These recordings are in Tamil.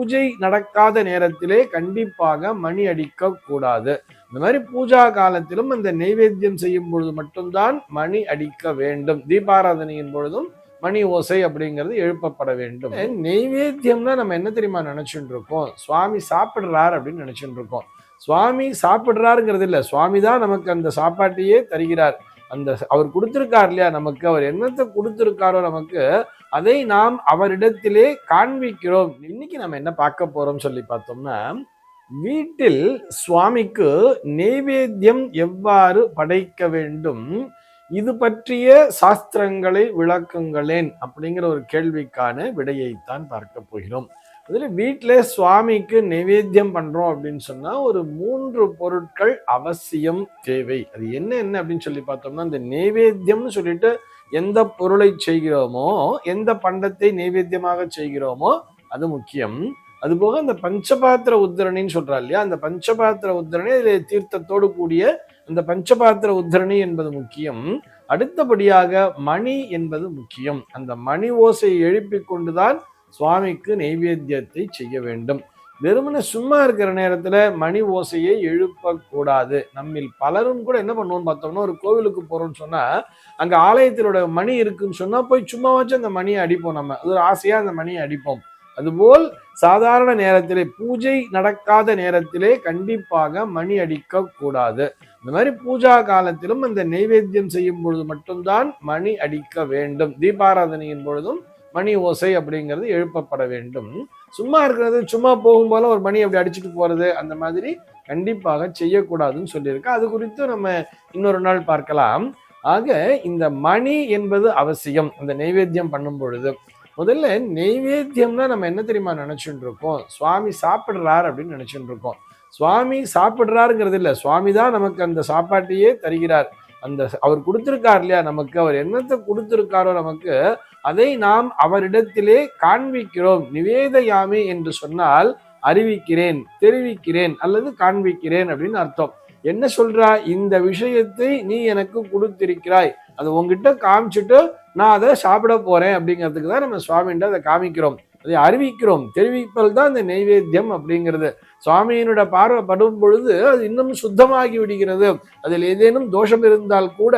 பூஜை நடக்காத நேரத்திலே கண்டிப்பாக மணி அடிக்க கூடாது. இந்த மாதிரி பூஜா காலத்திலும் அந்த நைவேத்தியம் செய்யும் பொழுது மட்டும்தான் மணி அடிக்க வேண்டும். தீபாராதனையின் பொழுதும் மணி ஓசை அப்படிங்கிறது எழுப்பப்பட வேண்டும். நெய்வேத்தியம்னா நம்ம என்ன தெரியுமா நினைச்சுட்டு இருக்கோம்? சுவாமி சாப்பிடுறார் அப்படின்னு நினைச்சுட்டு இருக்கோம். சுவாமி சாப்பிடுறாருங்கிறது இல்லை, சுவாமி தான் நமக்கு அந்த சாப்பாட்டையே தருகிறார். அந்த அவர் கொடுத்திருக்கார் இல்லையா, நமக்கு அவர் என்னத்தை கொடுத்திருக்காரோ நமக்கு அதை நாம் அவரிடத்திலே காண்பிக்கிறோம். இன்னைக்கு நம்ம என்ன பார்க்க போறோம் சொல்லி பார்த்தோம்னா, வீட்டில் சுவாமிக்கு நெய்வேத்தியம் எவ்வாறு படைக்க வேண்டும், இது பற்றிய சாஸ்திரங்களை விளக்குங்களேன் அப்படிங்கிற ஒரு கேள்விக்கான விடையைத்தான் பார்க்க போகிறோம். அதுல வீட்டில் சுவாமிக்கு நைவேத்தியம் பண்றோம் அப்படின்னு சொன்னா ஒரு 3 பொருட்கள் அவசியம் தேவை. அது என்ன அப்படின்னு சொல்லி பார்த்தோம்னா, இந்த நைவேத்தியம்னு சொல்லிட்டு எந்த பொருளை செய்கிறோமோ, எந்த பண்டத்தை நைவேத்தியமாக செய்கிறோமோ அது முக்கியம். அதுபோக அந்த பஞ்சபாத்திர உத்தரணின்னு சொல்றா இல்லையா, அந்த பஞ்சபாத்திர உத்தரணி அதில் தீர்த்தத்தோடு கூடிய அந்த பஞ்சபாத்திர உத்தரணி என்பது முக்கியம். அடுத்தபடியாக மணி என்பது முக்கியம். அந்த மணி ஓசையை எழுப்பி கொண்டுதான் சுவாமிக்கு நைவேத்தியத்தை செய்ய வேண்டும். வெறுமனே சும்மா இருக்கிற நேரத்துல மணி ஓசையை எழுப்பக்கூடாது. நம்மில் பலரும் கூட என்ன பண்ணுவோம்னு பார்த்தோம்னா, ஒரு கோவிலுக்கு போறோம்னு சொன்னா அங்க ஆலயத்திலோட மணி இருக்குன்னு சொன்னா போய் சும்மாவாச்சும் அந்த மணியை அடிப்போம். நம்ம அது ஒரு ஆசையா அந்த மணியை அடிப்போம். அதுபோல் சாதாரண நேரத்திலே, பூஜை நடக்காத நேரத்திலே கண்டிப்பாக மணி அடிக்க கூடாது. இந்த மாதிரி பூஜா காலத்திலும் அந்த நைவேத்தியம் செய்யும் பொழுது மட்டும்தான் மணி அடிக்க வேண்டும். தீபாராதனையின் பொழுதும் மணி ஓசை அப்படிங்கிறது எழுப்பப்பட வேண்டும். சும்மா இருக்கிறது, சும்மா போகும்போது ஒரு மணி அப்படி அடிச்சுட்டு போறது, அந்த மாதிரி கண்டிப்பாக செய்யக்கூடாதுன்னு சொல்லியிருக்கு. அது குறித்து நம்ம இன்னொரு நாள் பார்க்கலாம். ஆக இந்த மணி என்பது அவசியம் அந்த நைவேத்தியம் பண்ணும் பொழுது. முதல்ல நெய்வேத்தியம்னா நம்ம என்ன தெரியுமா நினைச்சுட்டு இருக்கோம்? சுவாமி சாப்பிடுறார் அப்படின்னு நினைச்சுட்டு இருக்கோம். சுவாமி சாப்பிடுறாருங்கிறது இல்லை, சுவாமி தான் நமக்கு அந்த சாப்பாட்டையே தருகிறார். அந்த அவர் கொடுத்திருக்கார் இல்லையா, நமக்கு அவர் என்னத்தை கொடுத்திருக்காரோ நமக்கு அதை நாம் அவரிடத்திலே காண்பிக்கிறோம். நிவேதயாமி என்று சொன்னால் அறிவிக்கிறேன், தெரிவிக்கிறேன் அல்லது காண்பிக்கிறேன் அப்படின்னு அர்த்தம். என்ன சொல்றா? இந்த விஷயத்தை நீ எனக்கு கொடுத்திருக்கிறாய், அது உங்ககிட்ட காமிச்சுட்டு நான் அதை சாப்பிட போறேன் அப்படிங்கிறதுக்கு தான் நம்ம சுவாமிகிட்ட அதை காமிக்கிறோம், அதை அறிவிக்கிறோம். தெரிவிப்பல் தான் இந்த நைவேத்தியம் அப்படிங்கிறது. சுவாமியினோட பார்வை படும் பொழுது அது இன்னும் சுத்தமாகி விடுகிறது. அதில் ஏதேனும் தோஷம் இருந்தால் கூட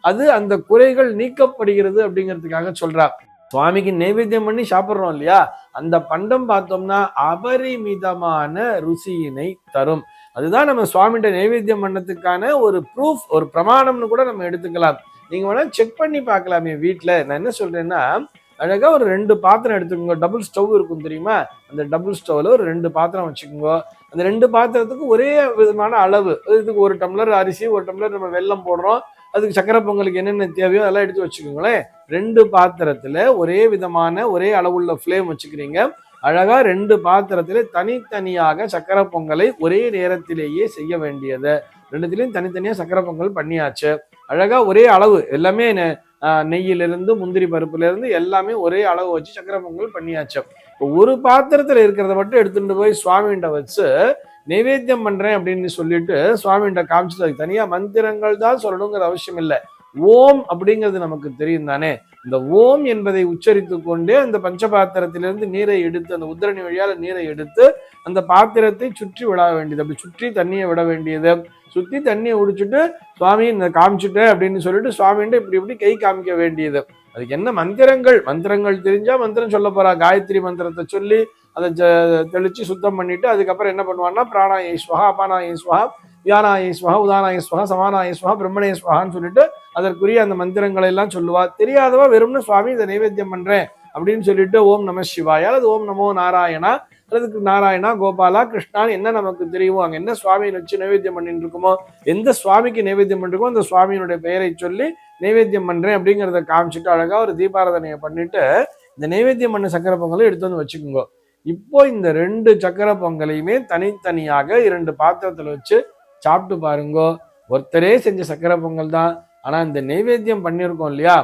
அது அந்த குறைகள் நீக்கப்படுகிறது அப்படிங்கிறதுக்காக சொல்றார். சுவாமிக்கு நைவேத்தியம் பண்ணி சாப்பிட்றோம் இல்லையா, அந்த பண்டம் பார்த்தோம்னா அபரிமிதமான ருசியினை தரும். அதுதான் நம்ம சுவாமிகிட்ட நைவேத்தியம் பண்ணதுக்கான ஒரு ப்ரூஃப், ஒரு பிரமாணம்னு கூட நம்ம எடுத்துக்கலாம். நீங்க வேணா செக் பண்ணி பார்க்கலாமே வீட்டுல. நான் என்ன சொல்றேன்னா, அழகா ஒரு 2 பாத்திரம் எடுத்துக்கோங்க. டபுள் ஸ்டவ் இருக்கும் தெரியுமா, அந்த டபுள் ஸ்டவ்ல ஒரு 2 பாத்திரம் வச்சுக்கோங்க. அந்த 2 பாத்திரத்துக்கு ஒரே விதமான அளவு, இதுக்கு 1 டம்ளர் அரிசி, 1 டம்ளர் நம்ம வெல்லம் போடுறோம், அதுக்கு சக்கரை பொங்கலுக்கு என்னென்ன தேவையோ அதெல்லாம் எடுத்து வச்சுக்கோங்களேன். 2 பாத்திரத்துல ஒரே விதமான ஒரே அளவுள்ள ஃப்ளேம் வச்சுக்கிறீங்க. அழகா 2 பாத்திரத்துல தனித்தனியாக சக்கரை பொங்கலை ஒரே நேரத்திலேயே செய்ய வேண்டியது. 2த்துலயும் தனித்தனியா சக்கரை பொங்கல் பண்ணியாச்சு. அழகா ஒரே அளவு, எல்லாமே நெய்யிலிருந்து முந்திரி பருப்புல இருந்து எல்லாமே ஒரே அளவு வச்சு சக்கரை பொங்கல் பண்ணியாச்சு. இப்போ ஒரு பாத்திரத்துல இருக்கிறத மட்டும் எடுத்துட்டு போய் சுவாமிகிட்ட வச்சு நைவேத்தியம் பண்றேன் அப்படின்னு சொல்லிட்டு சுவாமிகிட்ட காமிச்சு அதுக்கு தனியா மந்திரங்கள் தான் சொல்லணுங்கிற அவசியம் இல்லை. ஓம் அப்படிங்கிறது நமக்கு தெரியும் தானே. இந்த ஓம் என்பதை உச்சரித்து கொண்டே அந்த பஞ்சபாத்திரத்திலிருந்து நீரை எடுத்து, அந்த உத்தரணி வழியால நீரை எடுத்து அந்த பாத்திரத்தை சுற்றி விட வேண்டியது. அப்படி சுற்றி தண்ணியை விட வேண்டியது. சுத்தி தண்ணியை உடிச்சுட்டு சுவாமி காமிச்சுட்டேன் அப்படின்னு சொல்லிட்டு சுவாமிகிட்ட இப்படி இப்படி கை காமிக்க வேண்டியது. அதுக்கு என்ன மந்திரங்கள் தெரிஞ்சா மந்திரம் சொல்ல போறா. காயத்ரி மந்திரத்தை சொல்லி அதை தெளிச்சு சுத்தம் பண்ணிட்டு அதுக்கப்புறம் என்ன பண்ணுவான்னா, பிராணாயஸ்வஹா, அபானாயஸ்வஹா, வியானாயஸ்வஹா, உதானாயஸ்வஹா, சமானாயஸ்வஹா, பிரம்மணேஸ்வஹான்னு சொல்லிட்டு அதற்குரிய அந்த மந்திரங்களை எல்லாம் சொல்லுவா. தெரியாதவா வெறும்னு சுவாமி இதை நைவேத்தியம் பண்றேன் அப்படின்னு சொல்லிட்டு ஓம் நம சிவாயா அல்லது ஓம் நமோ நாராயணா அல்லது நாராயணா, கோபாலா, கிருஷ்ணான்னு என்ன நமக்கு தெரியுமோ, அங்க என்ன சுவாமியை வச்சு நைவேத்தியம் பண்ணிட்டு இருக்கோமோ, எந்த சுவாமிக்கு நைவேத்தியம் பண்ணிருக்கோமோ அந்த சுவாமியினுடைய பெயரை சொல்லி நைவேத்தியம் பண்றேன் அப்படிங்கிறத காமிச்சுட்டு அழகா ஒரு தீபாராதனையை பண்ணிட்டு இந்த நைவேத்தியம் பண்ண சக்கரை பொங்கலை எடுத்து வந்து வச்சுக்கோங்க. இப்போ இந்த 2 சக்கரை பொங்கலையுமே தனித்தனியாக 2 பாத்திரத்துல வச்சு சாப்பிட்டு பாருங்கோ. ஒருத்தரே செஞ்ச சக்கரை பொங்கல் தான், ஆனா இந்த நைவேத்தியம் பண்ணியிருக்கோம் இல்லையா,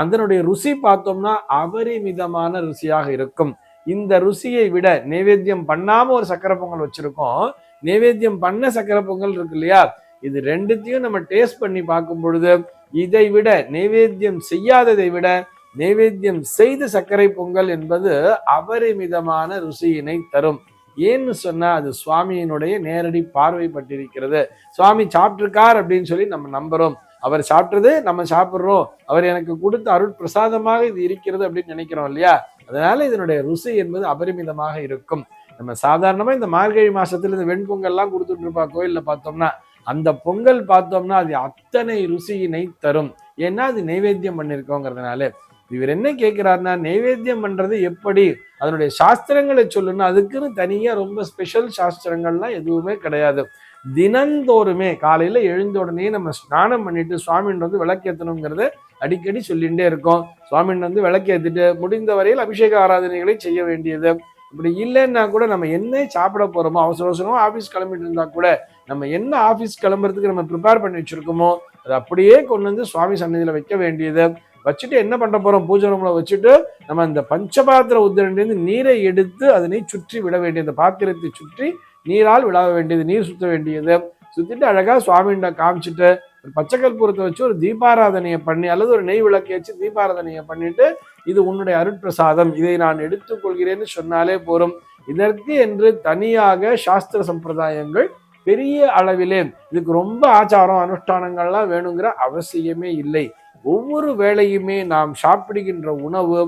அதனுடைய ருசி பார்த்தோம்னா அபரிமிதமான ருசியாக இருக்கும். இந்த ருசியை விட நைவேத்தியம் பண்ணாம ஒரு சக்கரை பொங்கல் வச்சிருக்கோம், நைவேத்தியம் பண்ண சக்கரை பொங்கல் இருக்கு இல்லையா, இது 2த்தையும் நம்ம டேஸ்ட் பண்ணி பார்க்கும் பொழுது இதை விட, நைவேத்தியம் செய்யாததை விட நைவேத்தியம் செய்து சர்க்கரை பொங்கல் என்பது அபரிமிதமான ருசியினை தரும். ஏன்னு சொன்னா அது சுவாமியினுடைய நேரடி பார்வைப்பட்டிருக்கிறது. சுவாமி சாப்பிட்டிருக்கார் அப்படின்னு சொல்லி நம்ம நம்புறோம். அவர் சாப்பிட்டது நம்ம சாப்பிட்றோம், அவர் எனக்கு கொடுத்த அருட்பிரசாதமாக இது இருக்கிறது அப்படின்னு நினைக்கிறோம் இல்லையா? அதனால இதனுடைய ருசி என்பது அபரிமிதமாக இருக்கும். நம்ம சாதாரணமா இந்த மார்கழி மாசத்துல இந்த வெண்பொங்கல்லாம் கொடுத்துட்டு இருப்பா கோயில்ல பார்த்தோம்னா, அந்த பொங்கல் பார்த்தோம்னா அது அத்தனை ருசியினை தரும். ஏன்னா அது நைவேத்தியம் பண்ணிருக்கோங்கிறதுனால. இவர் என்ன கேட்கிறாருன்னா, நைவேத்தியம் பண்றது எப்படி, அதனுடைய சாஸ்திரங்களை சொல்லணும். அதுக்குன்னு தனியா ரொம்ப ஸ்பெஷல் சாஸ்திரங்கள்லாம் எதுவுமே கிடையாது. தினந்தோறுமே காலையில எழுந்த உடனே நம்ம ஸ்நானம் பண்ணிட்டு சுவாமின் வந்து விளக்கேற்றணுங்கிறத அடிக்கடி சொல்லிகிட்டே இருக்கோம். சுவாமின் வந்து விளக்கேற்றிட்டு முடிந்த வரையில் அபிஷேக ஆராதனைகளை செய்ய வேண்டியது. இப்படி இல்லைன்னா கூட நம்ம என்ன சாப்பிட போறோமோ, அவசர அவசரமா ஆஃபீஸ் கிளம்பிட்டு இருந்தா கூட நம்ம என்ன ஆஃபீஸ் கிளம்புறதுக்கு நம்ம ப்ரிப்பேர் பண்ணி வச்சிருக்கோமோ அதை அப்படியே கொண்டு வந்து சுவாமி சன்னதியில வைக்க வேண்டியது. வச்சுட்டு என்ன பண்ண போறோம், பூஜை ரூம்ல வச்சுட்டு நம்ம அந்த பஞ்சபாத்திர உத்திரண்டிலிருந்து நீரை எடுத்து அதனை சுற்றி விட வேண்டியது. பாத்திரத்தை சுற்றி நீரால் விழா வேண்டியது, நீர் சுத்த வேண்டியது. சுத்திட்டு அழகா சுவாமிகிட்ட காமிச்சிட்டு ஒரு பச்சை கற்பூரத்தை வச்சு ஒரு தீபாராதனையை பண்ணி அல்லது ஒரு நெய் விளக்கை வச்சு தீபாராதனையை பண்ணிட்டு, இது உன்னுடைய அருட்பிரசாதம், இதை நான் எடுத்துக்கொள்கிறேன்னு சொன்னாலே போரும். இதற்கு என்று தனியாக சாஸ்திர சம்பிரதாயங்கள் பெரிய அளவிலே இதுக்கு ரொம்ப ஆச்சாரம் அனுஷ்டானங்கள்லாம் வேணுங்கிற அவசியமே இல்லை. ஒவ்வொரு வேளையுமே நாம் சாப்பிடுகின்ற உணவு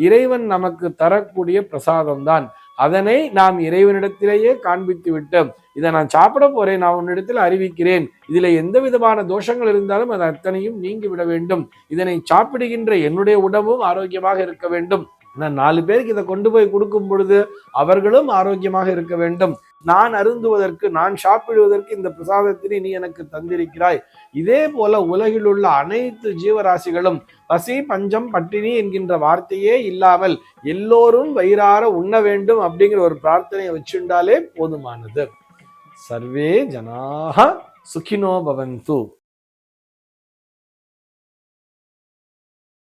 இறைவன் நமக்கு தரக்கூடிய பிரசாதம் தான். அதனை நாம் இறைவனிடத்திலேயே காண்பித்து விட்டோம். இதை நான் சாப்பிட போறேன், நான் உன்னிடத்தில் அறிவிக்கிறேன், இதுல எந்த விதமான தோஷங்கள் இருந்தாலும் அது அத்தனையும் நீங்கி விட வேண்டும். இதனை சாப்பிடுகின்ற என்னுடைய உடம்பும் ஆரோக்கியமாக இருக்க வேண்டும். நான் 4 பேருக்கு இதை கொண்டு போய் கொடுக்கும் பொழுது அவர்களும் ஆரோக்கியமாக இருக்க வேண்டும். நான் அருந்துவதற்கு, நான் சாப்பிடுவதற்கு இந்த பிரசாதத்தினை நீ எனக்கு தந்திருக்கிறாய். இதே போல உலகில் உள்ள அனைத்து ஜீவராசிகளும் பசி பஞ்சம் பட்டினி என்கின்ற வார்த்தையே இல்லாமல் எல்லோரும் வயிறார உண்ண வேண்டும் அப்படிங்கிற ஒரு பிரார்த்தனையை வச்சுண்டாலே போதுமானது. சர்வே ஜனாஹ சுகினோ பவந்து.